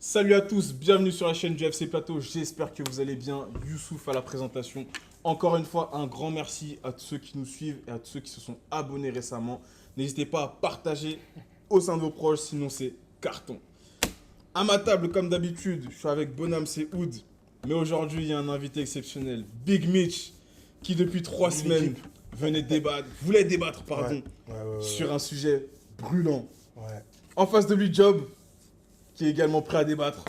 Salut à tous, bienvenue sur la chaîne du FC Plateau, j'espère que vous allez bien. Youssouf à la présentation. Encore une fois, un grand merci à tous ceux qui nous suivent et à tous ceux qui se sont abonnés récemment. N'hésitez pas à partager au sein de vos proches, sinon c'est carton. À ma table, comme d'habitude, je suis avec Bonham, c'est Oud. Mais aujourd'hui, il y a un invité exceptionnel, Big Mitch, qui depuis 3 semaines voulait débattre sur un sujet brûlant. Ouais. En face de lui, Job, qui est également prêt à débattre.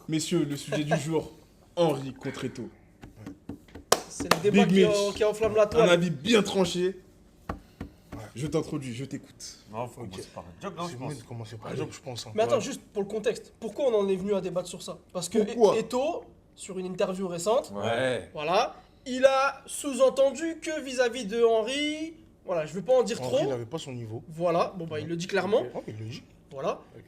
Messieurs, le sujet du jour, Henry contre Eto'o. C'est le débat Big qui enflamme la Un toile. avis bien tranché. Je t'introduis, je t'écoute. Non, faut commencer par un job, non, je C'est pense. mieux de commencer par Job, je pense. hein. Mais attends, juste pour le contexte, pourquoi on en est venu à débattre sur ça? Parce que Pourquoi Eto'o, sur une interview récente, Ouais. voilà, il a sous-entendu que vis-à-vis de Henry, voilà, je veux pas en dire Henry, trop. il n'avait pas son niveau. Voilà, bon bah il le dit clairement. Oh, il le dit. Voilà. Ok.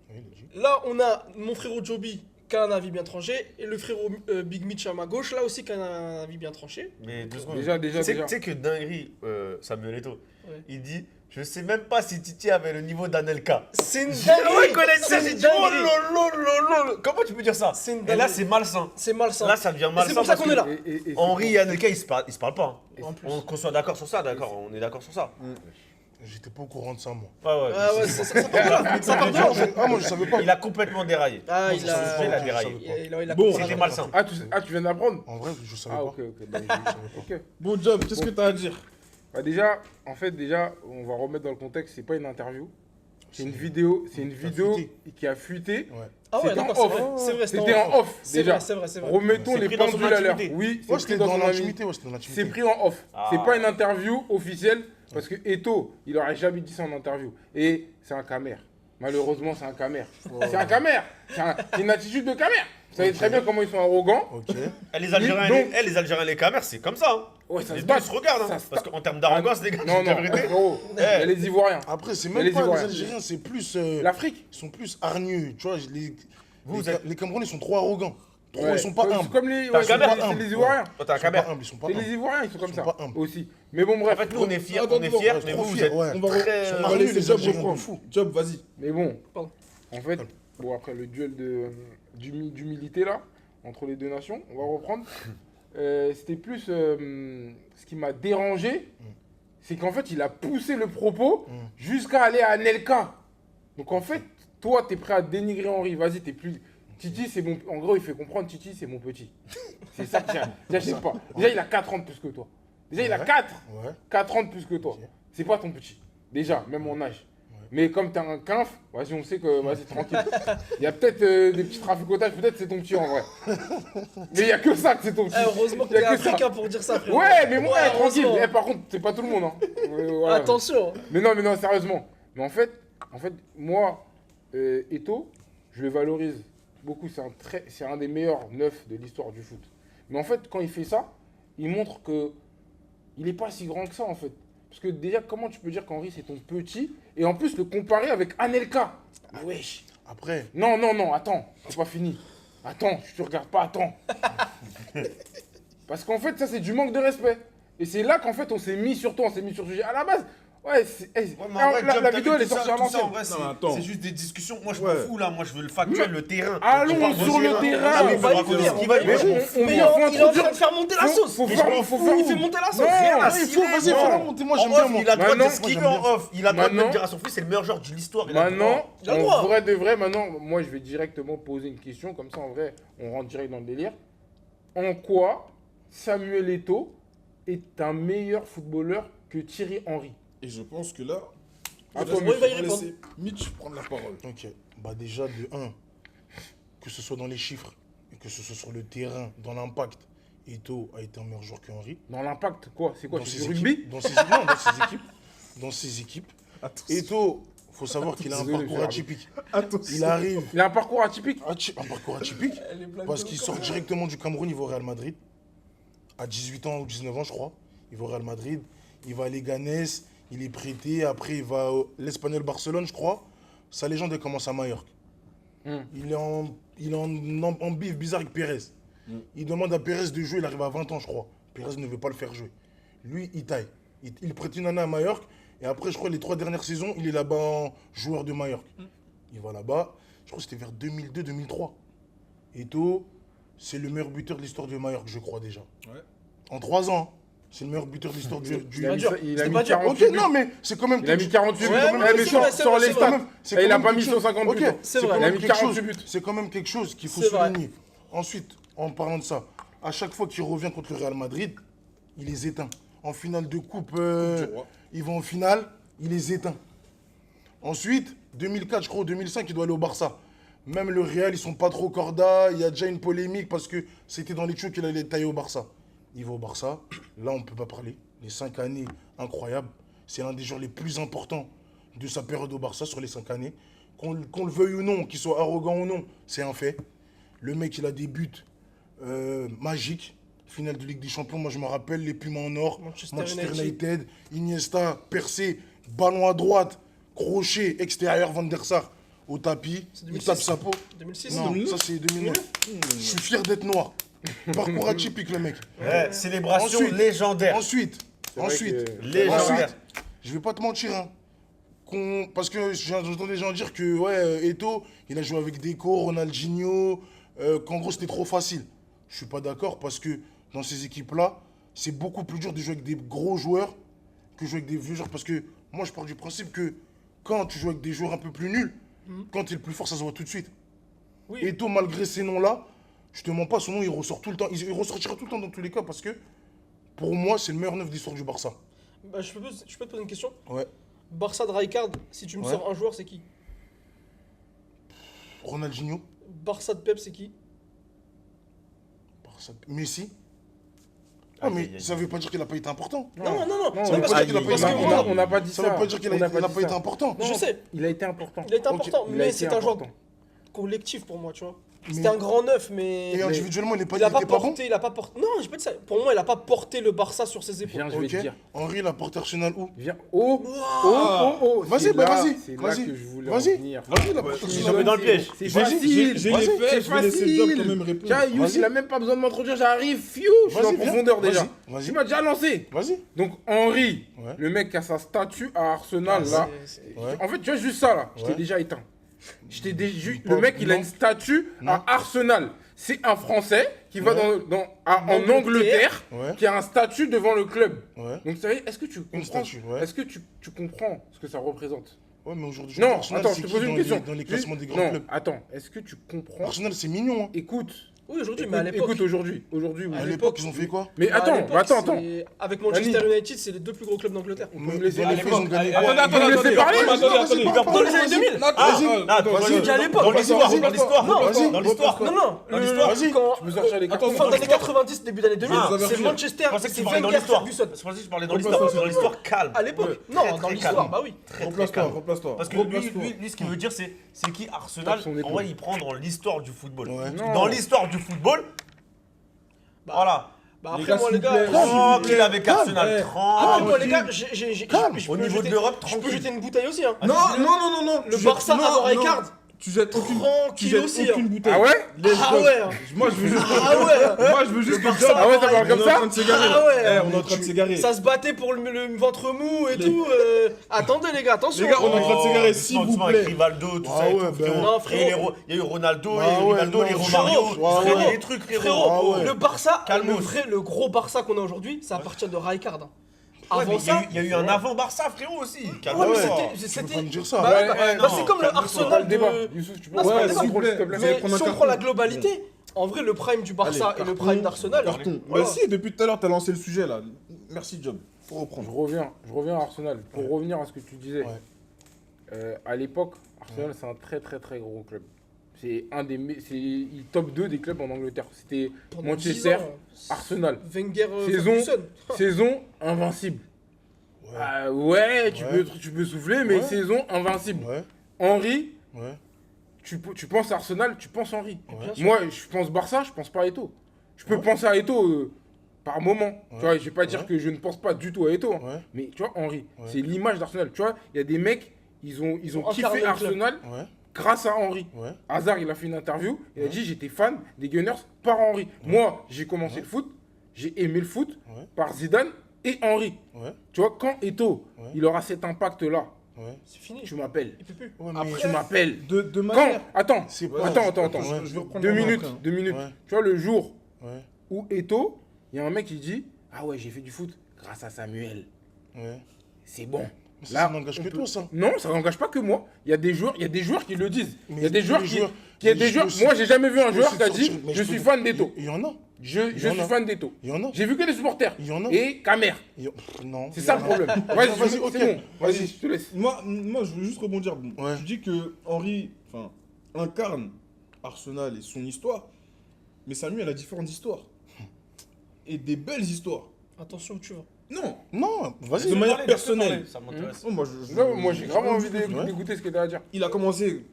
Oui, il le dit. Là, on a mon frérot Joby qui a un avis bien tranché et le frérot Big Mitch à ma gauche, là aussi qui a un avis bien tranché. Mais 2 secondes. Déjà. Tu sais que dinguerie, Samuel Eto'o, Ouais. il dit je sais même pas si Titi avait le niveau d'Anelka. C'est une Ouais, dinguerie. connaître ça, C'est j'ai une dit oh dinguerie. lolo. Comment tu peux dire ça? C'est une Et là, dinguerie. c'est malsain. C'est malsain. Là, ça devient Et malsain. c'est pour ça parce qu'on est que là. Henry et Anelka, ils se parlent pas. hein. En plus. Qu'on soit d'accord sur ça, d'accord, on est d'accord sur ça. J'étais pas au courant de ça, moi. Ouais, Ah ouais, ça part de là. Ça part de là, en fait. Ah, moi, je savais pas. Il a complètement déraillé. Ah, Moi, il je savais a... pas, il a je déraillé. savais pas. Il a Bon, compris. C'était malsain. Ah, tu viens d'apprendre? En vrai, je savais Ah, pas. ok. Bah, Je savais pas. ok. Bon, Job, qu'est-ce que tu as à dire? Bah, déjà, on va remettre dans le contexte, c'est pas une interview. C'est une vidéo, fuité. qui a fuité. Ouais. Ah ouais, C'était d'accord, en c'est off. vrai. C'est vrai, C'était en off, C'est déjà. vrai, c'est vrai, c'est vrai. Remettons C'est les pris dans son pendules à l'heure. intimité. Oui, Ouais, c'était dans son l'intimité. Ouais, c'était dans C'est l'intimité. pris en off. Ah. C'est pas une interview officielle parce que Eto'o, il aurait jamais dit ça en interview. Et c'est un camère. Malheureusement, c'est un camère. C'est un camère. C'est une attitude de camère. Vous savez très bien comment ils sont arrogants. Ok. Les Algériens, Donc- les Algériens, les camères, c'est comme ça. Hein. Ouais, ça Les se deux bat. se regardent. Hein. Ça se Parce qu'en termes d'arrogance, les gars, Non, la non, vérité. frérot. Il y a les Ivoiriens. Après, c'est Mais même les pas les Ivoiriens. Algériens, c'est plus. L'Afrique. Ils sont plus hargneux. Tu vois, Vous êtes- les Camerounais, ils sont trop arrogants. Trop, Ouais. ils sont pas C'est humbles. comme les, T'as un camère. c'est les Ivoiriens. Toi, t'as un Ils sont pas camère. humbles. Ils sont pas C'est humbles. les Ivoiriens, ils sont comme Ils ça sont pas humbles. aussi. Mais bon, En bref. fait, nous, on est fiers, Attends, mais trop vous, vous fiers, êtes ouais. On va, très... Ils sont on va hargneux, laisser les Job Algériens de reprendre. fou. Job, vas-y. Mais bon, Pardon. en fait, bon, après le duel d'humilité là, entre les deux nations, on va reprendre. C'était plus ce qui m'a dérangé, c'est qu'en fait, il a poussé le propos jusqu'à aller à Anelka. Donc en fait, toi, t'es prêt à dénigrer Henry. Vas-y, t'es plus. Titi, c'est mon. En gros, il fait comprendre Titi, c'est mon petit. C'est ça que j'ai. Déjà, je sais pas. Déjà, il a 4 ans de plus que toi. Déjà, il a Ouais. 4 Ouais. ans de plus que toi. Ok. C'est pas ton petit. Déjà, même en âge. Mais comme t'es un quinf, vas-y, on sait que, vas-y, tranquille. Il y a peut-être des petits traficotages, peut-être c'est ton petit en vrai. Mais il y a que ça que c'est ton petit. Eh, heureusement que Il y t'es a que ça. africain pour dire ça, frérot. Ouais, mais moi, Ouais, tranquille. heureusement. Eh, par contre, c'est pas tout le monde. Hein. Voilà. Attention. Mais non, sérieusement. Mais en fait moi, Eto'o, je le valorise beaucoup. C'est un des meilleurs neufs de l'histoire du foot. Mais en fait, quand il fait ça, il montre que il n'est pas si grand que ça, en fait. Parce que déjà, comment tu peux dire qu'Henry, c'est ton petit, et en plus le comparer avec Anelka? Wesh. Après, Non, attends, c'est pas fini. Attends, je te regarde pas, attends. Parce qu'en fait, ça, c'est du manque de respect. Et c'est là qu'en fait, on s'est mis sur toi, on s'est mis sur le sujet. À la base, ouais, la vidéo, elle est sortie à l'ancienne. En vrai, Non, mais attends. c'est juste des discussions. Moi, je Ouais. m'en fous, là. Moi, je veux le factuel, le terrain. Allons Je parle sur de le terrain. Ah, mais On va y faut venir, raconter ce qu'il on va veut. y Mais venir. je m'en Mais on il est va en train de introduire- faire monter la sauce. Faut Mais faire- je m'en faut fous. faire- Il fait monter la sauce. Non, Rien à il faut, cirer, vas-y, moi. faut la monter. Moi, En j'aime bien, off, moi. il a le droit de dire Maintenant, ce qu'il moi, veut j'aime en off. Il a le droit de Maintenant- dire à son fils, c'est le meilleur joueur de l'histoire. Il a le Maintenant, droit. Il a le droit. en vrai de vrai, maintenant, moi, je vais directement poser une question. Comme ça, en vrai, on rentre direct dans le délire. En quoi Samuel Eto'o est un meilleur footballeur que Thierry Henry? Et je pense que là, Attends, on mais il va y va répondre. laisser Mitch prendre la parole. Ok. Bah déjà, de 1, que ce soit dans les chiffres, et que ce soit sur le terrain, dans l'impact, Eto'o a été un meilleur joueur que Henry. Dans l'impact, quoi? C'est quoi? Dans C'est ses du équipes, rugby? dans ses, non, dans ses équipes. Dans ses équipes. Attention. Eto'o, faut savoir qu'il a un Désolé, parcours Gérard. atypique. Attention. Il arrive, Il a un parcours atypique. un parcours atypique, parce qu'il sort directement du Cameroun, il va au Real Madrid. À 18 ans ou 19 ans, je crois. Il va au Real Madrid. Il va à Leganés. Il est prêté. Après, il va à l'Espagnol Barcelone, je crois. Sa légende, elle commence à Majorque. Il est en bif bizarre avec Pérez. Il demande à Pérez de jouer. Il arrive à 20 ans, je crois. Pérez ne veut pas le faire jouer. Lui, il taille. Il prête une année à Majorque. Et après, je crois, les 3 dernières saisons, il est là-bas en joueur de Majorque. Il va là-bas. je crois que c'était vers 2002-2003. Eto'o, c'est le meilleur buteur de l'histoire du Mallorca, je crois déjà. Ouais. En 3 ans, c'est le meilleur buteur de l'histoire du... C'était pas dur. Il a C'était mis pas dur. 48 Ok, buts. non, mais c'est quand même... Il a mis 48 buts. Ouais, mais ouais, sans c'est vrai, les c'est stats. vrai. C'est Et il quand a même pas quelque mis chose. 150 buts. Ok, C'est quand vrai. Il a même mis quelque 48 chose- buts. C'est quand même quelque chose qu'il faut C'est vrai. souligner. Ensuite, en parlant de ça, à chaque fois qu'il revient contre le Real Madrid, il les éteint. En finale de coupe, du Roi. ils vont en finale, il les éteint. Ensuite, 2004, je crois, ou 2005, il doit aller au Barça. Même le Real, ils sont pas trop corda. Il y a déjà une polémique parce que c'était dans les tuyaux qu'il allait tailler au Barça. Il va au Barça. Là, on ne peut pas parler. Les 5 années, incroyables. C'est l'un des joueurs les plus importants de sa période au Barça sur les 5 années. Qu'on le veuille ou non, qu'il soit arrogant ou non, c'est un fait. Le mec, il a des buts magiques. Finale de Ligue des Champions, moi je me rappelle, les Pumas en or, Manchester United, Iniesta, percé, ballon à droite, crochet, extérieur, Van der Sar au tapis, il 2006. tape sa peau. 2006. Non, ça c'est 2009. Je suis fier d'être noir. Parcours atypique le mec. Ouais, célébration Ensuite- légendaire. Ensuite, C'est vrai ensuite, que- Légendaire. je vais pas te mentir, hein. Parce que j'entends des gens dire que ouais, Eto'o, il a joué avec Deco, Ronaldinho, qu'en gros c'était trop facile. Je suis pas d'accord parce que dans ces équipes-là, c'est beaucoup plus dur de jouer avec des gros joueurs que jouer avec des vieux joueurs. Parce que moi, je pars du principe que quand tu joues avec des joueurs un peu plus nuls, quand tu es le plus fort, ça se voit tout de suite. Oui. Eto'o, malgré ces noms-là, je te mens pas, son nom, il ressort tout le temps. Il ressortira tout le temps dans tous les cas parce que pour moi, c'est le meilleur neuf d'histoire du Barça. Bah, je peux te poser une question. Ouais. Barça de Rijkaard, si tu me Ouais. sors un joueur, c'est qui? Ronaldinho, Barça de Pep, c'est qui? Barça, Messi. Ah, mais ça veut pas dire qu'il a pas été important. Non, non, non. Non, Ça veut parce pas que- dire qu'il a pas parce été que- important. on n'a pas dit ça. Ça veut pas dire qu'il On n'a a pas pas dit été ça. important. Je sais, Il a été important. il a été Ok. important, Il a mais été c'est un joueur important. collectif pour moi, tu vois. Mais- C'était un grand neuf, mais Et individuellement, il il a était pas pas bon. porté, il a pas porté. Non, j'ai pas dit ça. Pour moi, il a pas porté le Barça sur ses épaules. Viens, je vais te Ok. dire. Henri, il a porté Arsenal où Viens. Oh. Vas-y, C'est bah là- vas-y. C'est là Vas-y. que je voulais en Vas-y. venir. Vas-y, il a porté Ils Arsenal. ont mis dans le piège. C'est J'ai facile. les C'est faits, je vais laisser le job quand même répondre. Tiens, Yous, Vas-y. il a même pas besoin de m'introduire, j'arrive. Fiou, je suis Vas-y, en viens. profondeur déjà. Vas-y. Tu m'as déjà lancé. Vas-y. Donc Henri, Ouais. le mec qui a sa statue à Arsenal là. Ouais. En fait, tu vois juste ça là, je t'ai Ouais. déjà éteint. Pas- Le mec, il a non. une statue Non. à Arsenal. C'est un Français qui va Ouais. en Angleterre, Ouais. qui a un statut devant le club. Ouais. Donc sérieux, est-ce que tu comprends statue, ouais. Est-ce que tu comprends ce que ça représente? Ouais, mais aujourd'hui, Non, Arsenal, attends, c'est je te qui pose une dans question. les- Dans les classements des grands Non, clubs. attends, est-ce que tu comprends? Arsenal, c'est mignon. Hein. Écoute, Oui, aujourd'hui, mais à l'époque. écoute aujourd'hui, oui. À l'époque, ils ont fait quoi? Mais à attends, l'époque, attends. c'est- Avec Manchester United, c'est les deux plus gros clubs d'Angleterre. On peut me laisser Dans les faits, ils ont gagné quoi? Attendez, Vous me laissez parler attendez, attendez. Dans les années 2000. Vas-y. J'ai à l'époque. Dans l'histoire, Vas-y. dans l'histoire, Non, vas-y. dans l'histoire. Non, non. Dans l'histoire. Vas-y. Quand- Je me sortir les cartons. Fin d'années 90, début d'année 2000, Ah, c'est Manchester, Je pensais que c'est tu parlais dans Wenger, l'histoire. Ferguson. Je pensais que tu parlais dans l'histoire, parce que dans l'histoire, calme. À l'époque. Ouais. Non, Très, dans très l'histoire, calme. bah oui. Très, très Remplace-toi, calme. remplace-toi. Parce que Remplace-toi. lui, ce qu'il veut dire, c'est qui Arsenal, Tape son épaule. en vrai, il prend dans l'histoire du football. Ouais. Non. Dans l'histoire du football, voilà. Bah Les après, gars, moi, s'il les vous plaît, gars. Tranquille avec Arsenal, Après, tranquille. moi, les gars, je Calme. peux Au niveau jeter- de l'Europe, je peux tranquille. jeter une bouteille aussi. Hein. Non, non. Le Tu Barça jettes- avant non, Rijkaard. non. Tu jettes aucune, Tranquille tu jettes aussi, aucune hein. bouteille. Ah ouais? Let's Ah go. ouais. Moi, je veux juste Ah ouais. Moi, je veux juste que Barça, Job. Ah ouais, ça parle On comme est en ça? train de s'égarer. Ah ouais. Eh, on est en train de s'égarer. Ça se battait pour le ventre mou et tout. Attendez, les gars, attention. Les gars, on est en train de s'égarer, Oh, s'il vous doucement avec plaît. Rivaldo, tout Ah ça et ouais, tout, ben. frérot. Non, frérot. Et il y a eu Ronaldo, Ah et ouais, Rivaldo, non, les frérot. Romario. Ouais, Ils se faisaient ouais. des trucs, frérot. Frérot, Ah ouais. le Barça, Calmos. le gros Barça qu'on a aujourd'hui, ça appartient de Rijkaard. hein. Ouais, mais Avant ça, il y a eu un avant-Barça, frérot, aussi. ouais, mais Calme-toi. Tu peux pas me dire ça. Bah, Ouais, bah, ouais, bah, non, c'est comme le calme-toi. Pas le Arsenal débat. de. Youssouf, tu peux Non, c'est pas Ouais, le débat. s'il vous plaît. Mais Vous allez prendre un si on carton. prend la globalité, en vrai, le prime du Barça Allez, et le carton, prime d'Arsenal. Carton. voilà. Bah si, depuis tout à l'heure, t'as lancé le sujet là. Merci, Job. Faut Je reprendre. reviens à Arsenal. Pour revenir à ce que tu disais, Ouais. à l'époque, Arsenal, c'est un très très très gros club. C'est un des il top 2 des clubs en Angleterre. C'était Pendant 10 Manchester, ans, Arsenal. Wenger, Saison, Ferguson. saison invincible. Ouais. Ouais, tu Ouais. peux souffler, mais Ouais. saison invincible. Ouais. Henry, Ouais. tu penses Arsenal, tu penses Henry. Ouais. Moi, je pense Barça, je pense pas à Eto'o. Je peux penser à Eto'o par moment. Tu vois, je vais pas dire Ouais. que je ne pense pas du tout à Eto'o. hein. Ouais. Mais tu vois, Henry, Ouais. c'est l'image d'Arsenal. Tu vois, il y a des mecs, ils ont incarné kiffé le club. Arsenal Ouais. grâce à Henry. Ouais. Hazard, il a fait une interview, il a dit j'étais fan des Gunners par Henry. Moi, j'ai commencé le foot, j'ai aimé le foot Ouais. par Zidane et Henry. Ouais. Tu vois, quand Eto'o, Ouais. il aura cet impact-là Ouais. C'est fini. Tu m'appelles. Il peut plus. Ouais, mais- Après, Tu m'appelles. de Quand manière... Attends. C'est Ouais, pas. Attends. Je vais reprendre 2 la main minutes. après, hein. 2 minutes. Ouais. Tu vois, le jour Ouais. où Eto'o, il y a un mec qui dit ah ouais, j'ai fait du foot grâce à Samuel. Ouais. C'est bon. Mais Là, ça n'engage on que peut- toi, ça. Non, ça n'engage pas que moi. Il y a des joueurs qui le disent. Il y a Mais des tous joueurs les qui. joueurs- Il y a mais des je joueurs. peux aussi- Moi, j'ai jamais vu un je peux joueur aussi qui a dit sortir, mais je je suis peux- fan d'Eto'o. Il y en a. Je y en suis a. fan d'Eto'o. Il y en a. J'ai vu que des supporters. Il y en a. Et Camer. Non. C'est ça le problème. Vas-y, Vas-y, ok. c'est bon. Vas-y, Vas-y. je te laisse. Moi, je veux juste rebondir. Bon, Ouais. tu dis que Henry incarne Arsenal et son histoire, mais Samuel a différentes histoires. Et des belles histoires. Attention où tu vas. Non, Non, vas-y. de manière personnelle. Ça m'intéresse. Oh, moi, Non, moi, j'ai grave envie Ouais. d'écouter ce que tu as à dire. Il a commencé,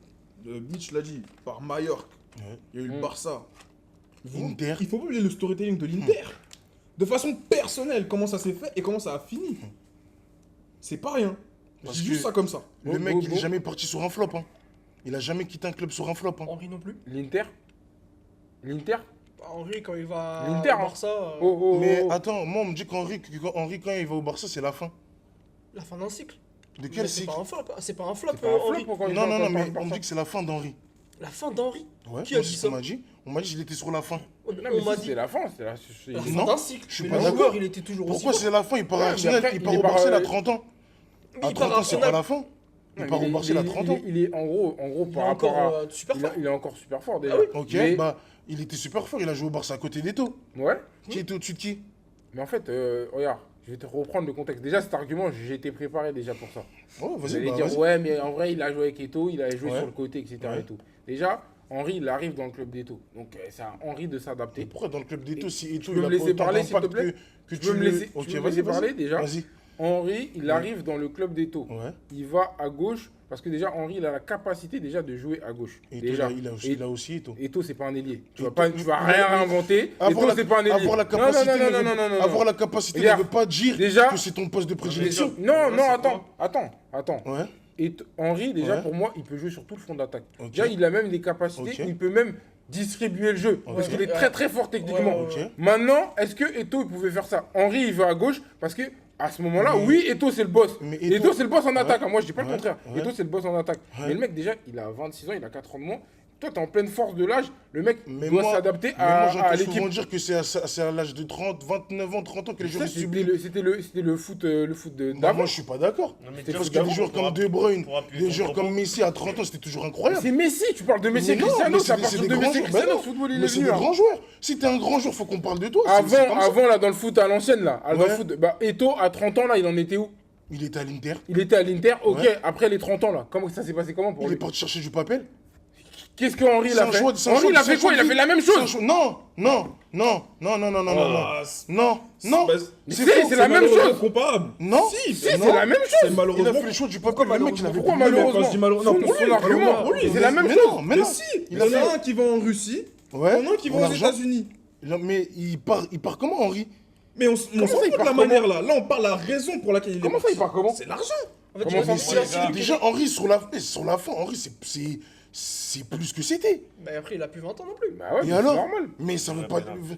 Mitch l'a dit, par Mallorca. Ouais. Il y a eu le Barça. Inter. Il faut pas oublier le storytelling de l'Inter. De façon personnelle, comment ça s'est fait et comment ça a fini. C'est pas rien. Je Parce dis juste que- ça comme ça. Le Bon, mec, bon, il bon. est jamais parti sur un flop. Hein. Il a jamais quitté un club sur un flop. Hein. Henry non plus. L'Inter. Henry, quand il va L'Inter, au hein. Barça, Mais Oh. attends, moi on me dit qu'Henry, quand il va au Barça, c'est la fin. la fin d'un cycle. De Mais quel c'est cycle? pas un flop. C'est pas un flop, C'est pas un flop Henry. pour quand il Non, va non, non, encore mais par on me ça. dit que c'est la fin d'Henry. La fin d'Henry. Ouais, Qui a moi, dit c'est ce ça qu'on m'a dit. On m'a dit qu'il était sur la fin. Non, mais On m'a si, dit c'est la fin. la fin Non, d'un cycle. je suis Mais pas le d'accord. joueur, il était toujours aussi Pourquoi bon. c'est la fin? Il part à Ouais, mais Arsenal, après, il il part est au par, Barça à euh, 30 ans. Il À part 30 à ans, c'est pas Arsenal. la fin. Il part au Barça à 30 ans. Il est en gros Il est par rapport encore à. super fort. Il est encore super fort déjà. Ah oui. Ok, Mais- bah, il était super fort. Il a joué au Barça à côté d'Eto. Ouais. Qui était au-dessus de qui? Mais en fait, regarde, je vais te reprendre le contexte. Déjà, cet argument, j'ai été préparé déjà pour ça. Ouais, Vous vas-y, allez bah, dire, vas-y. ouais, mais en vrai, il a joué avec Eto'o, il a joué Ouais. sur le côté, etc. Ouais. Et tout. Déjà, Henry, il arrive dans le club d'Eto'o. Donc, c'est à Henry de Et s'adapter. pourquoi dans le club d'Eto, si Eto peux me laisser parler, s'il te plaît que Tu peux me laisser, Ok, tu peux me vas-y, laisser vas-y. parler déjà. Vas-y. Henry, il arrive dans le club d'Eto'o. Ouais. Il va à gauche, parce que déjà, Henry, il a la capacité déjà de jouer à gauche. Eto, Déjà. il a aussi Eto. Eto'o, c'est pas un ailier. Tu vas, Eto- pas, tu vas rien inventer. Eto'o, c'est pas un ailier. Avoir la capacité, non, ne non, veut- non, non, non, non. avoir la capacité ne Regarde, veut pas dire déjà- que c'est ton poste de prédilection. Non, non, c'est attends. Ouais. Et Henry, déjà, Ouais. pour moi, il peut jouer sur tout le front d'attaque. Ok. Déjà, il a même des capacités Ok. où il peut même distribuer le jeu. Parce qu'il est très, très fort techniquement. Ouais, Ok. Maintenant, est-ce que Eto'o, il pouvait faire ça? Henry, il va à gauche parce que à ce moment-là, Mais- oui, Eto'o, c'est le boss. Mais Eto'o, c'est le boss en attaque. Ouais. hein. Moi, je dis pas le Ouais. contraire. Ouais. Eto'o, c'est le boss en attaque. Ouais. Mais le mec, déjà, il a 26 ans, il a 4 ans de moins. Toi, t'es en pleine force de l'âge. Le mec Mais doit moi, s'adapter mais moi, à j'entends l'équipe. souvent dire que c'est à l'âge de 30, 29 ans, 30 ans que les Ça, joueurs subissent. c'était le foot de Bah, d'avant. moi, je suis pas d'accord. Non, mais C'est dire Parce ce que des qu'il joueurs faut comme De Bruyne, pour appuyer des ton joueurs propos. comme Messi à 30 ans, c'était toujours incroyable. C'est Messi, tu parles de Messi et Mais non, Cristiano, mais c'est à c'est partir des de grands Messi et joueurs. Cristiano, Bah le football, il mais est c'est venu. des hein. grands joueurs. Si t'es un grand joueur, faut qu'on parle de toi. c'est comme ça. Avant, là, dans le foot à l'ancienne, là, dans le Ouais. foot, bah, Eto'o, à 30 ans, là, il en était où? Il était à l'Inter. Il était à l'Inter, ok, Ouais. après les 30 ans, là, comment ça s'est passé comment pour Il lui? est parti chercher du papel. Qu'est-ce que Henry, il a fait? Henry, il a fait quoi? Il a fait la même chose. Non, non, non, non, non, non, non, non, Ah, non, non. bah, Mais C'est c'est- faux, c'est la même malheureusement chose. comparable. Non, Si, Si, non. c'est la même C'est chose. Il malheureusement. a fait le choix du papel. Le mec, il avait Pourquoi Mais malheureusement? quand je dis malheureusement, Son- non, pour son lui, argument, malheureusement, pour lui. c'est la même mais chose. non, mais Mais non. si, il Il y a en fait- a un qui va en Russie, Ouais. il y en a un qui va Pour aux l'argent. États-Unis. Mais il part comment, Henry? Mais on s'en ça, fout il de part la comment manière là. Là, on parle de la raison pour laquelle il est Comment ça, parti. il part comment? C'est l'argent. En fait, Comment il a ça, dit- les gars Déjà, Henry, sur la fin, Henry, c'est plus que c'était. Mais après, il a plus 20 ans non plus. Bah ouais, Et mais alors c'est normal. Mais ça veut Ouais, pas. mais non.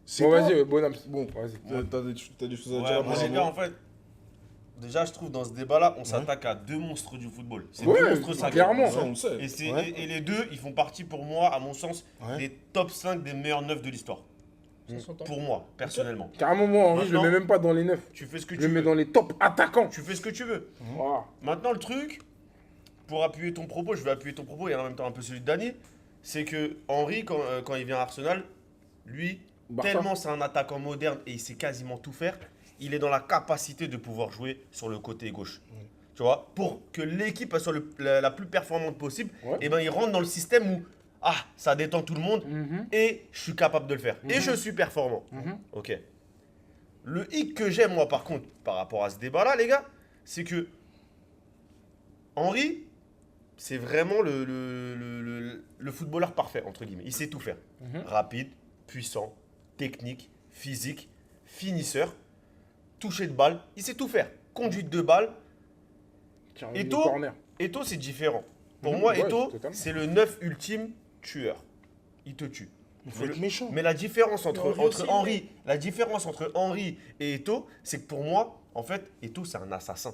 C'est Bon, pas- vas-y, Bonham. Bon, vas-y. T'as des choses à Ouais, dire moi, après, les gars, en fait, déjà, je trouve dans ce débat-là, on s'attaque à deux monstres du football. C'est Ouais, deux monstres sacrés. clairement. Ça, on le sait. Ouais. Et les deux, ils font partie pour moi, à mon sens, Ouais. des top 5 des meilleurs 9 de l'histoire. Ça s'entend. Pour moi, personnellement. Carrément, moi, Henry, je le Maintenant- mets même pas dans les 9. Tu fais ce que Je tu le mets veux. dans les top attaquants. Tu fais ce que tu veux. Voilà. Maintenant, le truc, pour appuyer ton propos, je vais appuyer ton propos et en même temps un peu celui de Dany, c'est que Henry, quand il vient à Arsenal, lui, Barça. tellement c'est un attaquant moderne et il sait quasiment tout faire, il est dans la capacité de pouvoir jouer sur le côté gauche. Tu vois, pour que l'équipe elle soit la plus performante possible, Ouais. et ben il rentre dans le système où ça détend tout le monde Mhm. et je suis capable de le faire. Et je suis performant. Mhm. Ok. Le hic que j'ai, moi, par contre, par rapport à ce débat-là, les gars, c'est que Henry, c'est vraiment le footballeur parfait, entre guillemets. Il sait tout faire. Mhm. Rapide, puissant, technique, physique, finisseur, toucher de balle. Il sait tout faire. Conduite de balle. Tiens, Eto'o, le corner. Eto'o, c'est différent. Pour Mhm, moi, ouais, Eto'o, totalement. c'est le 9 ultime tueur. Il te tue. Il faut être méchant. Mais la différence Mais Henry aussi, la différence entre Henry et Eto'o, c'est que pour moi, en fait, Eto'o, c'est un assassin.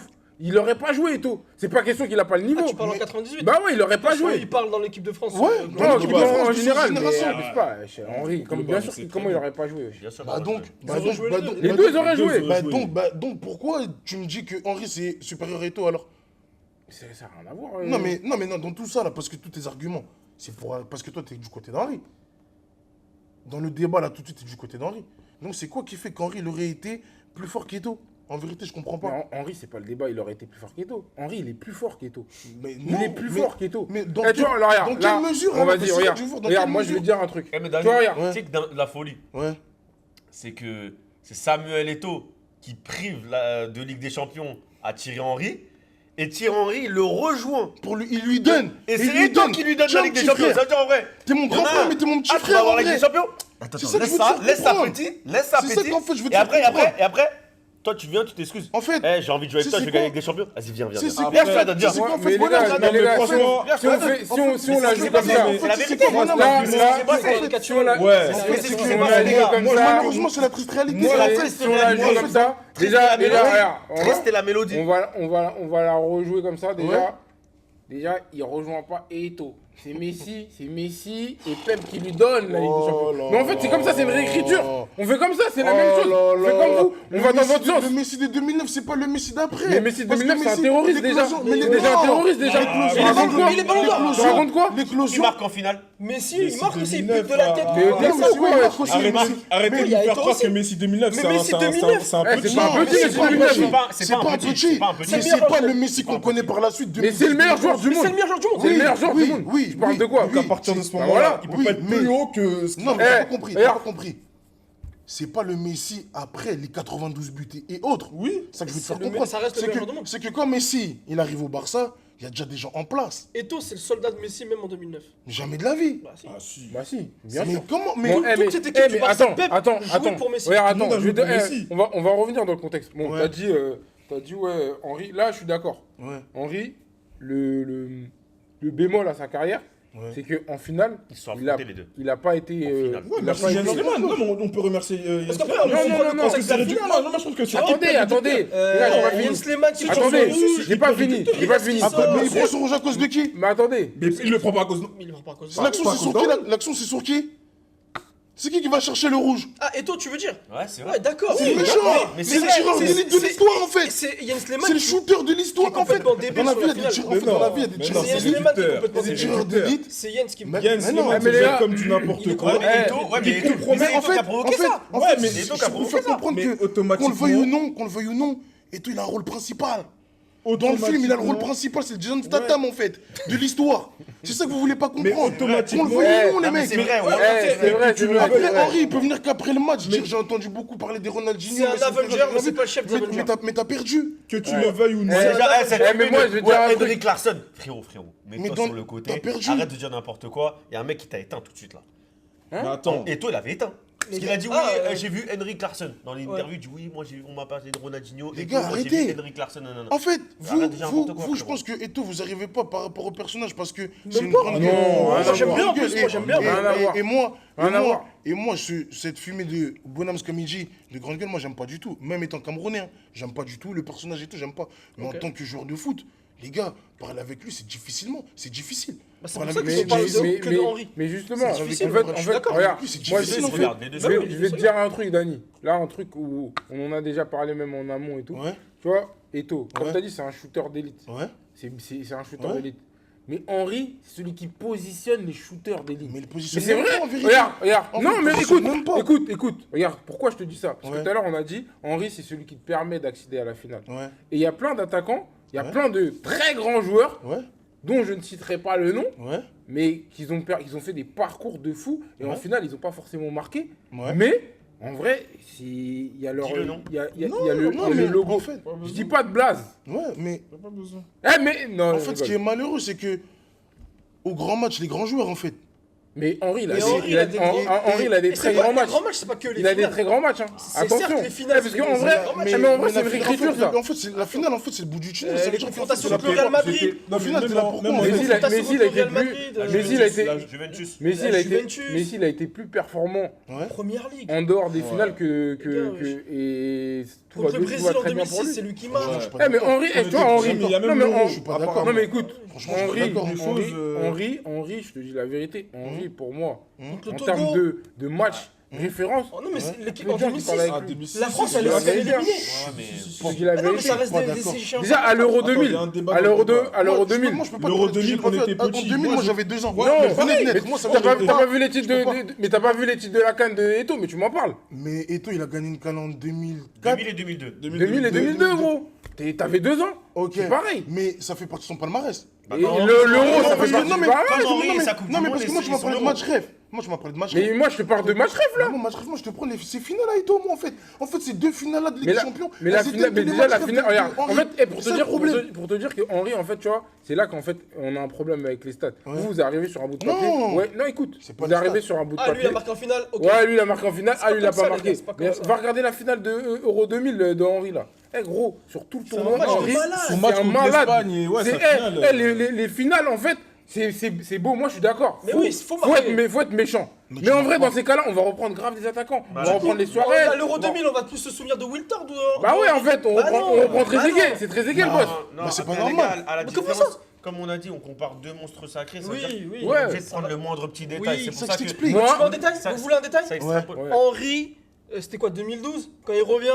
ouf. il aurait pas joué, Eto'o. C'est pas question qu'il a pas le niveau. Ah, tu parles en 98? Bah ouais, il aurait pas joué. Il parle dans l'équipe de France. Ouais, Non, l'équipe de France, en de général, cette mais génération. abuse pas. Henri, comme bien sûr, comment il aurait pas joué wesh. Bien sûr. Bah donc, Les deux, ils auraient joué. donc pourquoi tu me dis que Henri c'est supérieur à Eto'o alors? Ça n'a rien à voir. Non, mais dans tout ça là, parce que tous tes arguments, c'est parce que toi t'es du côté d'Henri. Dans le débat là, tout de suite t'es du côté d'Henri. Donc c'est quoi qui fait qu'Henri il aurait été plus fort qu'Eto'o? En vérité, je comprends pas. Henri, c'est pas le débat, il aurait été plus fort qu'Eto'o. Henri, il est plus fort qu'Eto'o. Mais Il est plus fort qu'Eto'o. Mais dans, Eh, tu vois, alors, dans regarde, quelle là, mesure on va alors, dire, c'est regarde, ça que je veux, dans regarde, quelle moi je vais mesure te dire un truc. Eh, mais Tu vois, regarde. tu sais que dans la folie, Ouais. c'est que c'est Samuel Eto'o qui prive de Ligue des Champions à Thierry Henry. Et Thierry Henry le rejoint. Il lui donne. Et Il c'est lui Eto'o donne. qui lui donne Tiens, la Ligue des petit Champions. frère. Ça veut dire en vrai. T'es mon grand Il y en a frère, un. mais t'es mon petit Ah, tu vas frère en avoir la Ligue vrai. des Champions. Attends, C'est ça que laisse je veux te ça, faire laisse ça comprendre. petit, laisse ça C'est ça petit. qu'en fait, je veux te Et faire après, comprendre. toi tu viens, tu t'excuses. En fait, Eh, j'ai envie de jouer avec toi, je vais c'est gagner quoi avec des champions. Vas-y, viens. C'est Viens, quoi je fais à dire. C'est quoi, en Mais fait, les voilà, gars, mais les gars, franchement, si on la joue comme ça, C'est la vérité. c'est quoi, là, moi, là, mais si on la Ouais. si c'est on la joue comme Moi, ça, malheureusement, c'est la triste réalité. moi, c'est la si on la joue comme ça, déjà, regarde, Restez la mélodie. on va la rejouer comme ça, Ouais. déjà, il rejoint pas Eto'o. C'est Messi et Pep qui lui donne la Ligue des Champions. là Mais en fait, c'est comme ça, c'est une réécriture. On fait comme ça, c'est la Oh même chose. là On fait là. comme vous. On Le va dans Messi votre sens. Le Messi de 2009, c'est pas le Messi d'après. Mais Messi de Parce que 2009, c'est un Messi, terroriste déjà. l'éclosion- mais C'est déjà un terroriste déjà. l'éclosion- Tu racontes quoi Il est ballon d'or. Tu racontes quoi Qui L'éclosion. marque en finale? Messi, il marque aussi, il bute de 2009, la tête. Mais Non, mais Messi, c'est quoi, il ouais. marque aussi, Arrêtez mais- de il y a nous faire Eto'o croire aussi. que Messi 2009, Mais c'est Messi un 2009. petit Eh, c'est pas un Messi. petit, Messi 2009. C'est pas un petit. pas un petit. Mais c'est pas le Messi qu'on connaît par la suite. Mais c'est le meilleur joueur du Mais monde. c'est le meilleur joueur du monde. C'est le meilleur joueur du oui, monde. oui, Tu parles oui, de quoi oui. À partir de ce Bah moment-là, voilà. il peut Oui, pas être mais- plus haut que ce qu'il Non, mais Eh, t'as pas compris. T'as regarde. pas compris. C'est pas le Messi après les 92 buts et autres. Oui. C'est ça que je veux te C'est faire le comprendre. ça reste le C'est meilleur que- joueur du monde. C'est que quand Messi, il arrive au Barça, il y a déjà des gens en place. Eto'o, c'est le soldat de Messi même en 2009. Jamais de la vie. Bah, si. Ah si. Bah si, bien Mais sûr. comment mais Bon, toute cette équipe du mais Barça, attends, Pep attends, jouait pour Messi. Regarde, Tout le monde attends, a je vais joué te- pour Messi. on va revenir dans le contexte. Bon, Ouais. t'as dit ouais, Henri, là je suis d'accord. Ouais. Henri, le bémol à sa carrière, Ouais. c'est qu'en finale, Ils se sont il a, affrontés les deux. il a pas été. En finale. Ouais, il a merci pas Yann été- Slimane. Non, mais on peut remercier Yann Parce qu'après, Slimane. on non, prend non, le non, contexte c'est de la réduit. finale. Non, moi je trouve que c'est Attendez, les gars, j'ai pas fini. Yann Slimane qui Attendez, prend son rouge. j'ai pas fini, j'ai pas fini. Après, Mais il prend son rouge à cause de qui? Mais attendez, Mais il le prend pas à cause. Mais il prend pas à cause de L'action pas c'est sur content. qui? L'action c'est sur qui? C'est qui va chercher le rouge? Ah, Eto'o, tu veux dire? Ouais, c'est vrai. Ouais, d'accord. C'est le méchant. mais C'est le c'est- tireur c'est- d'élite de c'est- l'histoire en fait. C'est Yann Slimane. C'est le qui- shooter de l'histoire qui est en fait. complètement débile Dans la sur vie, il y la a des finale. tireurs. En Mais fait, dans la non, vie, il y a des mais tireurs non, C'est Yann c'est d'élite. Slimane qui est lutteur. complètement Des C'est débile. tireurs lutteur. d'élite. C'est Yann qui me Mais- Yann mais Slimane, non, il mais les fait gars- comme du n'importe quoi. Ouais, mais Eto'o, ouais, mais Eto'o, Mais en qui a fait, provoqué ça. en Ouais, fait, mais c'est Eto'o qui pour a vous provoqué faire ça. comprendre Mais que automatiquement- qu'on le veuille ou non, Eto'o il a un rôle principal. Dans le film, il a le rôle principal, c'est Jason Statham en fait, de l'histoire. C'est ça que vous voulez pas Mais comprendre. automatiquement- Qu'on le veuille ou non, les Non, mais mecs. c'est vrai, ouais. c'est vrai, c'est vrai. Après, Henri, il peut venir qu'après le match dire j'ai entendu beaucoup parler des Ronaldinho. C'est un mais Avenger, pas- mais c'est pas le chef des Mais- Avengers. mais t'as perdu. Que tu le veuilles ou non. Eh, Déjà, cette mais moi, je vais te dire un truc. Henrik Larsson. Frérot, Mais mets-toi dans- sur le côté. t'as perdu. Arrête de dire n'importe quoi. Il y a un mec qui t'a éteint tout de suite là. Mais attends. Et toi, il avait éteint. Parce qu'il a dit oui, j'ai vu Henrik Larsson. Dans l'interview, il dit oui, moi on m'a parlé de Ronaldinho. Les et gars, moi, j'ai arrêtez. vu Henrik Larsson. Non, non, non. En fait, Arrête de dire n'importe quoi, vous, je frérot. pense que Eto'o, vous arrivez pas par rapport au personnage parce que c'est une pas. grande Non, gueule. rien à j'aime voir. bien, en plus, moi, j'aime bien. Rien à voir. Et moi, Rien à voir. cette fumée de Bonhams comme il dit, de grande gueule, moi j'aime pas du tout. Même étant Camerounais, hein, j'aime pas du tout le personnage et tout, j'aime pas. Mais en tant que joueur de foot, les gars, parler avec lui, c'est difficile. Bah, c'est Parler pour ça avec qu'ils lui, parlent c'est- que de Henri. Mais justement, C'est en difficile, fait, je suis d'accord regarde, avec lui, c'est moi, difficile, je en fait. Regarde, les deux je sont vais, débiles. je vais te dire un truc, Dani. Là, un truc où on en a déjà parlé même en amont et tout. Ouais, Tu vois, Eto'o, comme Ouais. tu as dit, c'est un shooter d'élite. ouais. C'est un shooter Ouais. d'élite. Mais Henri, c'est celui qui positionne les shooters d'élite. Mais le Mais positionnement, c'est vrai, en vérité. regarde. En Non, fait, mais il écoute, positionne même pas. écoute. Regarde, pourquoi je te dis ça? Parce que Ouais. tout à l'heure, on a dit, Henri, c'est celui qui te permet d'accéder à la finale. Ouais, Et il y a plein d'attaquants, il y a Ouais. plein de très grands joueurs, ouais, dont je ne citerai pas le nom, ouais. mais qu'ils ont fait des parcours de fou, et en Ouais. finale, ils n'ont pas forcément marqué. Ouais. Mais, en vrai, il y a leur... Dis le nom. Il y a le Non, mais logo. en fait, Je dis pas de blaze. ouais, mais Pas besoin. Mais... Non, en je fait, ce qui est rigole. malheureux, c'est que au grand match, les grands joueurs, en fait. Mais Henri, Mais Henri, il a des très grands matchs. Les grands matchs, c'est pas que les Il a des finales. très grands matchs. Hein. C'est Attention. certes les finales, Parce c'est qu'en des vrai, grands matchs. mais en vrai, c'est la une finale, réécriture, ça. En fait, la finale, en fait, c'est le bout du tunnel. Ça veut Les dire qu'en fait, confrontations c'est la contre le Real Madrid. Non, Au final, mais t'es même là en- pour même quoi, en- en fait Messi, il a confrontation été contre le Real plus... Madrid. Madrid. Messi, il a été- Juventus. Messi, La il a été, Juventus. Messi, il a été plus performant Ouais. Première ligue. en dehors des finales Gars, et tout Contre va, le tout va Brésil en très bien pour 2006, lui. c'est lui qui Ouais, marque. je suis pas Eh mais d'accord. Henri, tu vois Henri, Mais il y a même non mais l'Euro, Henri- je suis pas d'accord. non mais écoute, Franchement, je suis pas Henri, d'accord. Henri, je te dis la vérité, Henri pour moi, Contre le en Togo. termes de match référence, Oh non, mais c'est l'équipe le en gars qui 2006. parle avec Ah, lui. 2006, La France, c'est elle est la éliminée. vérité. Je te dis la Ah non, mais vérité. ça reste pas des d'accord. échéances. Déjà à l'Euro Attends, 2000, il y a un débat à dans le l'Euro débat. à l'Euro Moi, 2000. je peux pas L'Euro te dire, 2000, j'ai on pas fait- était En petits. 2000, Moi, moi je- j'avais 2 ans. Ouais, Ouais, mais mais pareil, honnête, mais moi ça T'as m'avait pas vu les titres mais t'as pas vu les titres de la CAN de Eto'o, mais tu m'en parles. Mais Eto'o, il a gagné une canne en 2004. 2000 et 2002. 2000 et 2002 gros. T'avais 2 ans. Ok. C'est pareil. Mais ça fait partie de son palmarès. Et l'Euro, ça parce fait que- partie non, du mais- palmarès. Comme non, Henri mais- et sa Coupe du non, mais Monde parce que et moi, tu son m'as parlé de Euro. match rêve. Moi, tu m'as parlé de match Mais rêve. moi je te parle de match rêve là. Non, match rêve, moi, je te prends ces finales à Eto'o, moi, en fait. En fait, ces deux finales là de Ligue Mais des la, Champions. mais la elles étaient finale, mais tous les déjà matchs la rêves finale, de regarde, en Henri. fait, C'est ça le problème. pour te dire que Henri, en fait, tu vois, c'est là qu'en fait, on a un problème avec les stats. Ouais. Vous arrivez sur un bout de Non. papier. Ouais, non, écoute, C'est pas vous les arrivez stats. sur un bout de Ah, lui, il papier. a marqué en finale. Ok. Ouais, lui, il a marqué en finale. C'est Ah, pas lui, il a comme ça, pas les marqué. gars, c'est pas comme Mais ça. va regarder la finale de Euro 2000 de Henri là. Eh gros, sur tout le C'est un tournoi, match de Henri, malade. Son c'est match un contre malade. l'Espagne, et ouais, C'est- sa finale, les finales, en fait, c'est beau. Moi, je suis d'accord. Mais oui, faut marquer. faut être méchant. Mais Mais tu en marques vrai, pas. dans ces cas-là, on va reprendre grave des attaquants. On va Bah, reprendre les Oh, soirées. à l'Euro 2000, on va plus se souvenir de Wiltord ou Bah ouais, en fait, on Bah reprend, non, on reprend bah Trezeguet. non. C'est Trezeguet le boss. Non, Bah, c'est pas après, les normal. gars, à la Mais comment différence, comme on a dit, on compare deux monstres sacrés. Ça veut Oui, dire oui. qu'on Ouais. est obligé de prendre le moindre petit détail. Oui, C'est pour ça ça que que. je t'explique. Moi- Tu veux un détail Ça- Vous voulez un détail Ça extrapole. Ouais. Henri, c'était quoi, 2012 Quand il revient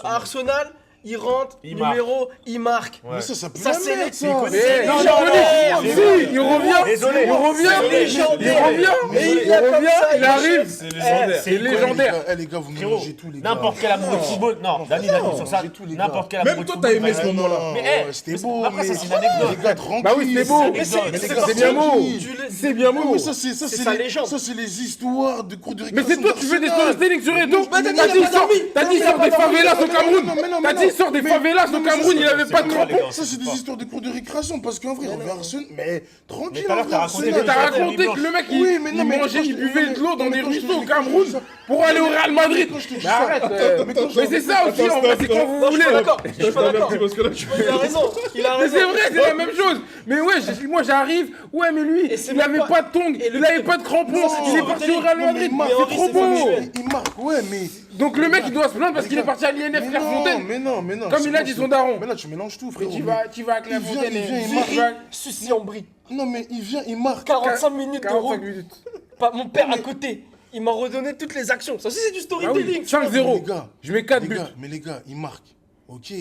à Arsenal, il rentre, Il numéro, il marque. Ouais. Mais ça pue Ça, la c'est merde, les- ça. connu. Eh, non, non, non, non, non, si, il revient. Désolé. Il revient. C'est légendaire. Il revient. Et il Il vient comme revient. ça, Il arrive. C'est légendaire. C'est légendaire. Les gars, vous Frérot, mélangez tout, les gars. N'importe quel amoureux de football. Non, Dani, sur ça. j'ai tous les gars. N'importe quel Même amoureux de toi, football. t'as aimé va- ce moment-là. Mais, c'était mais beau. après, ça, mais- c'est une anecdote. Les gars, tranquille. Bah oui, c'est beau. Mais Mais c'est c'est bien beau. Tu l'es- C'est bien Oui, beau. mais ça, c'est sa légende. Ça, c'est les histoires de cours de Mais récréation. c'est toi, tu fais des d'Arsenal. storytelling sur Eto'o. Mais T'as Dani, dit, il a pas dormi. t'as dit, Non, sort mais des il a pas favelas dormi. au Cameroun. Non, mais non, T'as mais dit, non. sort des Mais- favelas non, au mais Cameroun. Il avait c'est pas de pas crampons. les Ça, c'est des histoires de cours de récréation. Parce qu'en vrai, on va Arsenal. Mais tranquille. Mais tout à l'heure, en t'as vrai, raconté Arsenal. T'as des raconté blanches. que le mec, Oui, mais non, il mais mangeait, quand je il te- buvait non, de l'eau dans mais des quand je te ruisseaux au dis- Cameroun pour aller au Real Madrid. Quand je te dis Mais ça- arrête. mais quand je- Mais c'est ça aussi, en vrai, c'est quand vous Non, je voulez. suis pas d'accord. Je suis pas d'accord. Parce que là, Il a raison. Il a Mais raison. c'est vrai, c'est la même chose. Mais ouais, moi j'arrive. Ouais, mais lui, Et c'est il même avait pas- pas de tongs, Et le il avait pire- pas de crampons. Non, Il est parti au Real non, mais Madrid. il marque, C'est Henri, trop c'est beau. factuel. Il marque, ouais, mais. Donc le mec, il doit se plaindre parce qu'il est parti à l'INF Mais Clairefontaine. mais non. Comme c'est il a bon, dit c'est- son daron. Mais là, tu mélanges tout, Mais frérot. tu vas à Clairefontaine il vient, et il marque. Ceci en brie. Non, mais il vient, il marque. 45 minutes de 45 route. minutes. Pas mon père à côté. Il m'a redonné toutes les actions. Ça aussi, c'est du Ah oui, storytelling. 5-0. Les gars, Je mets 4 Les buts. gars, mais les gars, il marque. Ok.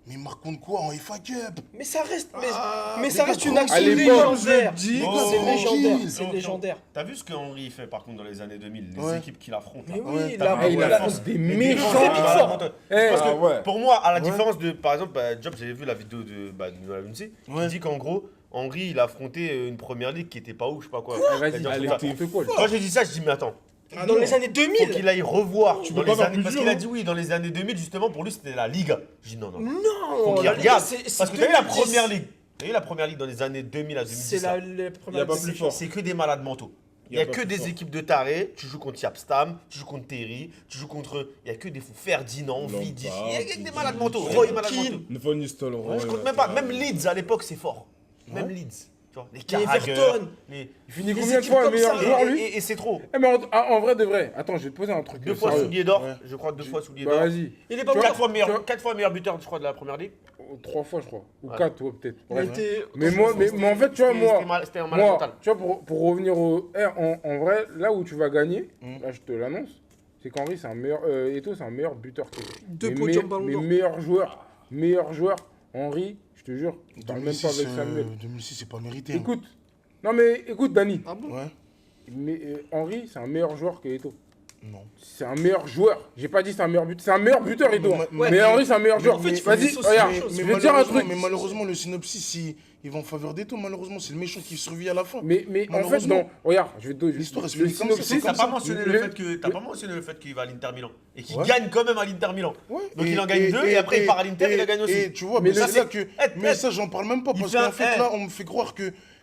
Mais il marque contre quoi en FA Cup? Mais ça reste, mais les ça gars, reste une tranquille. action À l'époque, légendaire. je dis- C'est tranquille. légendaire. C'est Donc, légendaire. T'as vu ce que Henri fait par contre dans les années 2000, les Ouais. équipes qu'il affronte. Mais là. oui, Ouais, là, Ah, il affronte des méchants. C'est Big Four. Parce que Ah ouais. pour moi, à la différence de, par exemple, Job, j'avais vu la vidéo de la Lunzi, Ouais. qui dit qu'en gros, Henri, il a affronté une première ligue qui était pas ouf, je sais pas quoi. Ah, Vas-y, C'est-à-dire allez, que- n'importe quoi. lui. Quand j'ai dit ça, je dis mais attends, Dans les années faut 2000. qu'il aille revoir Tu dans peux pas les faire années, plus parce dur, qu'il a hein. dit oui, dans les années 2000 justement, pour lui c'était la Liga. Je dis non, non. Non. Faut qu'il la Liga, regarde, c'est parce que t'as eu la 2010. première ligue. T'as eu la première ligue dans les années 2000 à 2010. C'est la là. première. Y a pas plus fort. C'est que des malades mentaux. Il Y a n'y a pas que plus des fort. équipes de tarés. Tu joues contre Yapstam, tu joues contre Terry, tu joues contre. Il n'y a que des fous. Ferdinand, Lampard, Vidi. Il y a que des Vidi. malades mentaux. Roy Des malades Keane. mentaux. Von Nistelrooy. Je compte même pas. Même Leeds à l'époque, c'est fort. Même Leeds. Tu vois, les Carragher, Everton. les- Il finit Les combien de équipes fois comme meilleur ça, joueur, lui Et c'est trop. Eh, mais en vrai de vrai, attends, je vais te poser un truc. 2 fois sérieux. soulier d'or. Ouais. Je crois 2 fois soulier Bah d'or. vas-y. Il est pas bon. 4 fois meilleur buteur, je crois, de la première ligue. 3 fois, je crois. Ou Ouais. 4, ouais, peut-être. Il Bref. était- Mais en fait, tu vois, moi, C'était un malade mental. tu vois, pour revenir au en vrai, là où tu vas gagner, là je te l'annonce, c'est qu'Henri c'est un meilleur, Eto'o c'est un meilleur buteur. que lui. Deux Mais podiums Ballon d'Or. meilleur joueur, Henri, je te jure, je parle même pas avec Samuel. 2006, c'est pas mérité. hein. Écoute, non mais écoute Dani, Ah bon? Ouais. mais Henri c'est un meilleur joueur que Eto'o. Non. C'est un meilleur joueur. J'ai pas dit c'est un meilleur buteur. C'est un meilleur buteur, Eto'o. Mais- Mais, mais- Henri c'est un meilleur joueur. en fait, il faut Vas-y, dissocier regarde, les choses. je vais te dire un truc. Mais malheureusement, le synopsis, il va en faveur d'Eto'o. Malheureusement, c'est le méchant qui survit à la fin. Mais en fait, Malheureusement. regarde, je vais te L'histoire, elle se le finit comme ça, synopsis, T'as comme pas ça. mentionné Le- le fait que t'as pas mentionné le fait qu'il va à l'Inter Milan et qu'il Ouais. gagne quand même à l'Inter Milan. Ouais. Donc il en gagne 2 et après il part à l'Inter, il a gagné aussi. Et tu vois, Mais mais ça, c'est là que. Mais ça, j'en parle même pas Il parce fait qu'en un- fait, là, on me fait croire que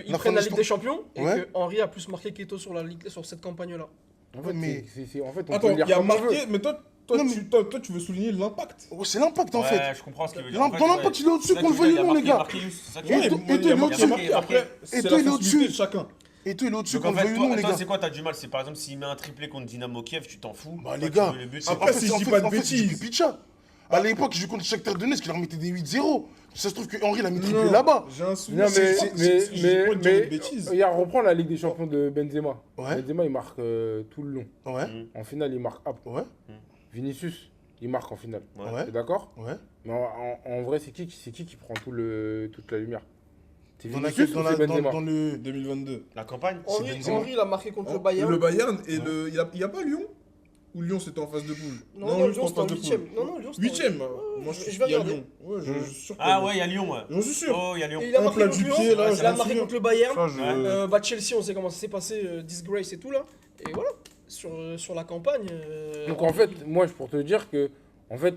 qu'ils La prennent la fin Ligue de des Champions et Ouais. que Henry a plus marqué qu'Eto sur cette campagne-là. En fait, Mais- en fait, on Attends, peut le lire il y a comme on veut. marqué, mais toi, Non, mais- tu veux souligner l'impact. Ouais, c'est l'impact en fait. Ouais, je comprends ce qu'il veut dire. Dans En fait, l'impact, il est au-dessus, qu'on le veuille ou non, les gars. C'est ça que Ouais, tu veux et dire. toi, il est au-dessus. marqué, après, c'est toi, la il est sensibilité au-dessus. de chacun. Et toi, il est au-dessus, Donc qu'on en le fait, veuille ou non, les toi, gars. c'est quoi t'as du mal? C'est par exemple s'il met un triplé contre Dynamo Kiev, tu t'en fous. Bah, Toi, les tu gars. veux le but, Après, c'est si je dis en pas fait, de en fait, c'est du bêtises. pipicha. À l'époque, je joue contre Shakhtar Donetsk, il leur mettait des 8-0. Ça se trouve que Henry l'a mis triplé Non, là-bas. J'ai un souvenir. Non, mais, je dis pas de dire une bêtise. regarde, reprends la Ligue des Champions de Benzema. Ouais. Benzema, il marque tout le long. Ouais, En finale, il marque après. ouais. Vinicius, il marque en finale. Ouais. T'es d'accord? Ouais. Mais en vrai, c'est qui prend toute la lumière? C'est Dans, la, Vinicius ou dans, c'est la, dans, Benzema? dans le. 2022. La campagne. Henry, Benzema. Henry, il a marqué contre le Bayern. Le Bayern et le. Il y a pas Lyon? Ou Lyon c'était en phase de poule? Non, Lyon, Lyon, c'était en 8ème. Non, Lyon, c'était en 8ème. Ouais, Moi je vais il y a regarder. Lyon. Ouais, je suis sûr. Ah ouais, il y a Lyon, ouais. J'en suis sûr. Oh, il y a Lyon. Et il a Un marqué plat contre du Lyon, pied, là, il je a m'en marqué souviens. contre le Bayern. Ça, je- Bah Chelsea, on sait comment ça s'est passé, disgrace et tout là. Et voilà, sur la campagne. Donc en fait, moi, pour te dire que, en fait,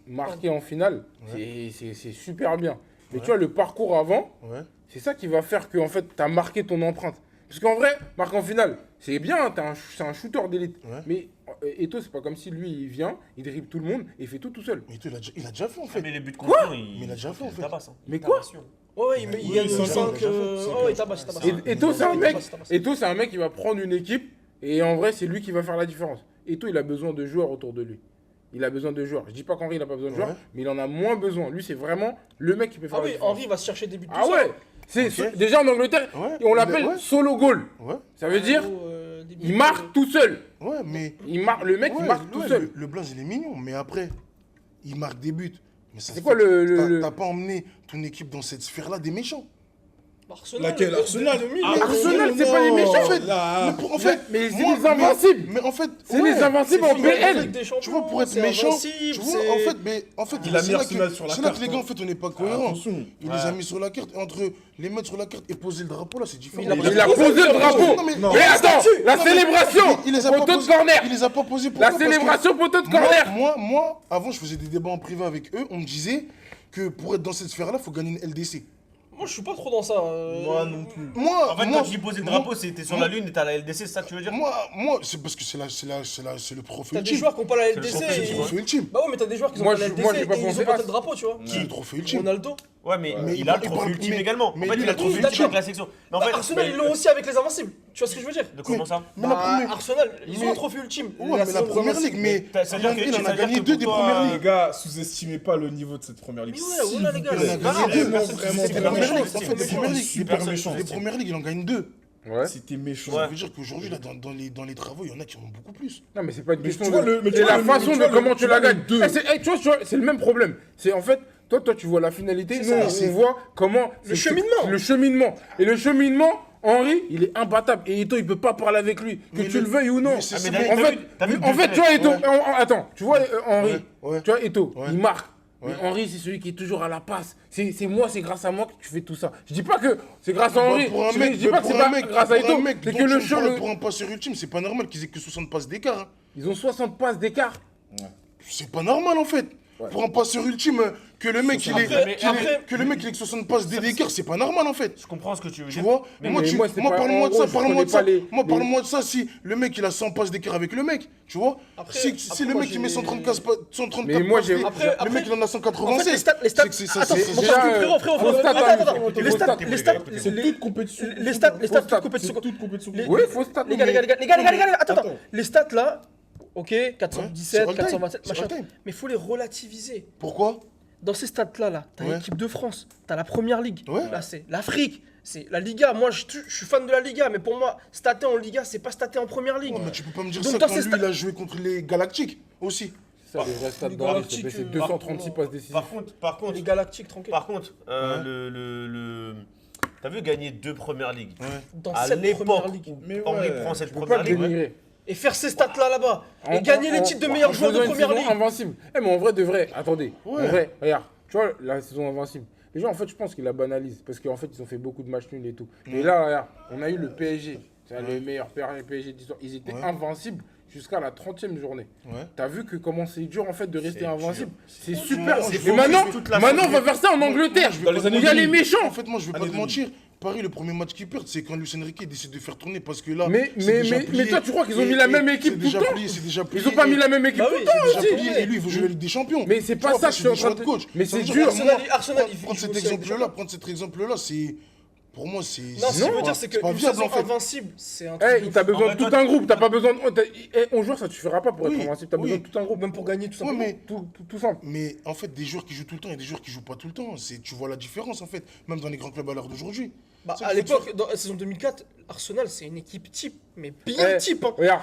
marquer en finale, c'est super bien. Mais tu vois, le parcours avant, Ouais. c'est ça qui va faire que, en fait, t'as marqué ton empreinte. Parce qu'en vrai, marquer en finale, c'est bien, c'est un shooter d'élite. Ouais. Mais Eto'o, c'est pas comme si lui, il vient, il dribble tout le monde et il fait tout seul. Mais il a déjà fait en Ah, fait. mais les buts contre Lyon, Mais il a déjà fait, en fait. tabasse, hein. Mais quoi? Ouais, il Oui, gagne c'est 5. ça. Oh, il tabasse, il tabasse. Eto'o, c'est un Il mec. tabasse, il tabasse. Eto'o, c'est un mec qui va prendre une équipe et en vrai, c'est lui qui va faire la différence. Eto'o, il a besoin de joueurs autour de lui. Il a besoin de joueurs. Je dis pas qu'Henry, il n'a pas besoin de joueurs, Ouais. mais il en a moins besoin. Lui, c'est vraiment le mec qui peut faire Ah la oui, différence. Henry va se chercher des buts tout Ah seul. ouais. Déjà en Angleterre, Ouais. on l'appelle Ouais. solo goal. Ouais. Ça veut dire, Des buts, il marque tout seul. Ouais, mais. Le mec, il Ouais, marque tout ouais, seul. Le Blaze, il est mignon, mais après, il marque des buts. Mais ça C'est fait- quoi le- T'as pas emmené ton équipe dans cette sphère-là des méchants. Arsenal, Laquelle? Arsenal? 2000, Arsenal, c'est pas les méchants. En fait, Là. Mais c'est moi, les invincibles. Mais en fait, C'est ouais. les invincibles en C'est fini avec PL. la Ligue des Champions, Tu vois, pour être c'est méchant, invincible, tu vois, c'est- en fait, Il a mis c'est là Arsenal que- sur la c'est là que carte, les gars, hein. en fait, on n'est pas cohérents. Attention. Il les a mis sur la carte, et entre les mettre sur la carte et poser le drapeau, là, c'est différent. Mais Il a posé le drapeau. Non, mais- Mais attends, la Non, mais- célébration, il les a pas poteau de posés- corner. Il les a pas posés pour La célébration, poteau de corner. Moi, avant, je faisais des débats en privé avec eux. On me disait que pour être dans cette sphère-là, il faut gagner une LDC. Moi, je suis pas trop dans ça. Moi non plus. Moi, En fait, moi, quand tu posais le drapeau, c'était sur la lune et t'as la LDC, c'est ça que tu veux dire? moi, c'est parce que c'est le trophée T'as des ultime. joueurs qui n'ont pas la C'est LDC. le et- trophée ultime. Bah ouais, mais t'as des joueurs qui ont Moi, pas la je- LDC moi, j'ai pas et ils pensé ont pas à le drapeau, tu vois. C'est le trophée ultime. Ronaldo. Ouais, mais Mais il a le il trophée parle- ultime mais- également. mais En fait, lui, il a le trophée il a ultime tout. avec la section. Mais en Bah, fait, Arsenal, ils l'ont aussi avec les Invincibles. Tu vois ce que je veux dire? de comment ça? Mais la première- Arsenal, ils ont mais- un trophée ultime. Ouais, mais la saison des première Invincibles. ligue, mais Ça veut dire que- il en ça a veut dire gagné que deux pour des toi, premières Les ligues. gars, sous-estimez pas le niveau de cette première ligue. Mais ouais, voilà, les gars. Il en a c'est- gagné Non, deux. mais vraiment, C'est vraiment, des super premières méchant. ligues. En fait, des premières ligues, Super méchant. les premières ligues, il en gagne deux. Ouais. C'était méchant. Ça veut dire qu'aujourd'hui, là, dans les travaux, il y en a qui en ont beaucoup plus. Non, mais c'est pas une Mais question tu vois de. le- mais tu C'est vois la le- façon mais tu de vois comment le- tu tu la vois le gagnes. deux. Tu vois, c'est le même problème. C'est en fait, toi, tu vois la finalité. Nous, ça, on voit comment. Le c'est- cheminement. Le cheminement. Et le cheminement, Henry, il est imbattable. Et Eto'o, il peut pas parler avec lui. Que Mais tu le- le veuilles ou non. mais c'est- Ah, mais c'est- En t'as fait, vu- t'as vu en fait, tu vois, Eto'o. Ouais. Attends, tu vois, Henry. Ouais. Tu vois, Eto'o, Ouais. il marque. Mais Ouais. Henry, c'est celui qui est toujours à la passe. C'est grâce à moi que tu fais tout ça. Je dis pas que c'est grâce à Bah, Henry. pour un Je mec, dis pas que c'est pas grâce à Eto'o. mec C'est dont que le tu me parles, show. pour un passeur ultime, c'est pas normal qu'ils aient que 60 passes d'écart. Hein. Ils ont 60 passes d'écart. C'est pas normal en fait. Pour un passeur ultime, que le mec il est Après- qu'il ait- après- que le mec il ait que 60 passes d'écart, c'est pas normal en fait. Je comprends ce que tu veux Tu dire. vois Mais moi, moi, c'est pas- parle-moi en de ça, gros, je parle-moi de connais ça. pas les- Moi, parle-moi de ça si le mec il a 100 passes d'écart avec le mec, tu vois. Après- Si après, le moi, mec il met j'ai- 134 Mais moi, passes j'ai- d'écart, Après- le mec il en a En fait, 196. les stats. C'est que c'est ça, Attends, c'est- mon déjà, frérot, faut attends, stats, attends, hein, attends. faut Les stats, stats, les stats, C'est toute compétition. les stats, Faut stats. toute compétition. C'est toute compétition. Les- Oui, faut stats. Les gars, attends. Attends. Les stats là, ok, c'est 417, all-time, 427, c'est machin. all-time. Mais faut les relativiser. Pourquoi Dans ces stats-là, là, t'as Ouais. l'équipe de France, t'as la première ligue, Ouais. là c'est l'Afrique, c'est la Liga. Moi, je suis fan de la Liga, mais pour moi, stater en Liga, c'est pas stater en première ligue. Ouais, mais tu peux pas me dire Donc, ça dans quand ces lui stats- il a joué contre les Galactiques aussi. Ça, les stats les d'Henry, Galactiques, c'est par 236 contre, passes décisives. Par contre, Les Galactiques, tranquille. t'as vu gagner 2 premières ligues. Ouais. Dans À cette l'époque première ligue. où Mais Henry ouais, prend cette Tu peux pas première le ligue. dénigrer. Et faire ces stats-là là-bas. Et gagner les titres de meilleurs joueurs de faisant une première saison ligue. Invincible. Eh, mais en vrai, de vrai, attendez. Ouais. En vrai, regarde, tu vois, la saison invincible. Les gens, en fait, je pense qu'ils la banalisent. Parce qu'en fait, ils ont fait beaucoup de matchs nuls et tout. Et là, regarde, on a eu le PSG. C'est le meilleur PSG d'histoire. Ils étaient invincibles jusqu'à la 30e journée. Ouais. T'as vu que comment c'est dur en fait de rester C'est invincible. C'est dur. super. C'est Et faux. maintenant, Toute la maintenant on saison. va faire ça en Angleterre. je vais Dans pas les te années Il y a les 2000. méchants. En fait, moi, je vais pas Allez, te Denis. mentir. Paris, le premier match qu'ils perdent, c'est quand Luis Enrique décide de faire tourner parce que là. Mais c'est déjà plié. toi, tu crois qu'ils ont Et- mis la et même équipe c'est tout le déjà temps plié, c'est déjà plié. Ils ont pas mis la même équipe Bah tout oui, le temps C'est aussi. déjà plié. Et lui, il veut jouer la Ligue des Champions. Mais c'est Tu pas vois, ça après, que je suis en c'est des train choix de- coach. Mais Ça veut c'est dire dur. que moi, Arsenal, il prendre joue cet aussi avec des exemple-là, prendre cet exemple-là, c'est. Pour moi, c'est. Non, ce que je veux dire, c'est pas qu'une viable saison en fait. invincible, c'est un Eh, truc. de t'as fou. besoin En de fait, tout toi, un groupe, t'as pas besoin de. 11 joueurs, ça te suffira pas pour être Oui, invincible, t'as oui. besoin de tout un groupe. Même pour gagner tout Ouais, simplement. mais. Tout simple. Mais en fait, des joueurs qui jouent tout le temps et des joueurs qui jouent pas tout le temps. Tu vois la différence en fait, même dans les grands clubs à l'heure d'aujourd'hui. Bah, C'est à qu'il faut l'époque, dans la saison 2004, Arsenal, c'est une équipe type, mais bien Eh, type. Hein. Regarde,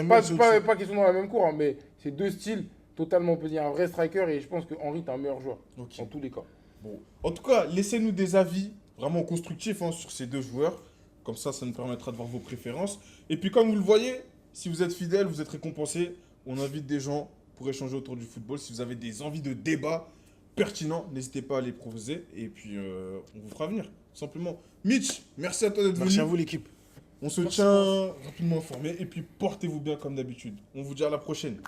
Samuel, c'est Pas qu'ils sont dans la même cour, hein, mais c'est deux styles totalement opposés. Un vrai striker et je pense que Henry est un meilleur joueur. Ok. Dans tous les cas. Bon, en tout cas, laissez-nous des avis vraiment constructifs hein, sur ces deux joueurs. Comme ça nous permettra de voir vos préférences. Et puis, comme vous le voyez, si vous êtes fidèles, vous êtes récompensés. On invite des gens pour échanger autour du football. Si vous avez des envies de débat pertinents, n'hésitez pas à les proposer. Et puis, on vous fera venir, tout simplement. Mitch, merci à toi d'être venu. Merci à vous, l'équipe. On se tient rapidement informé. Et puis, portez-vous bien comme d'habitude. On vous dit à la prochaine.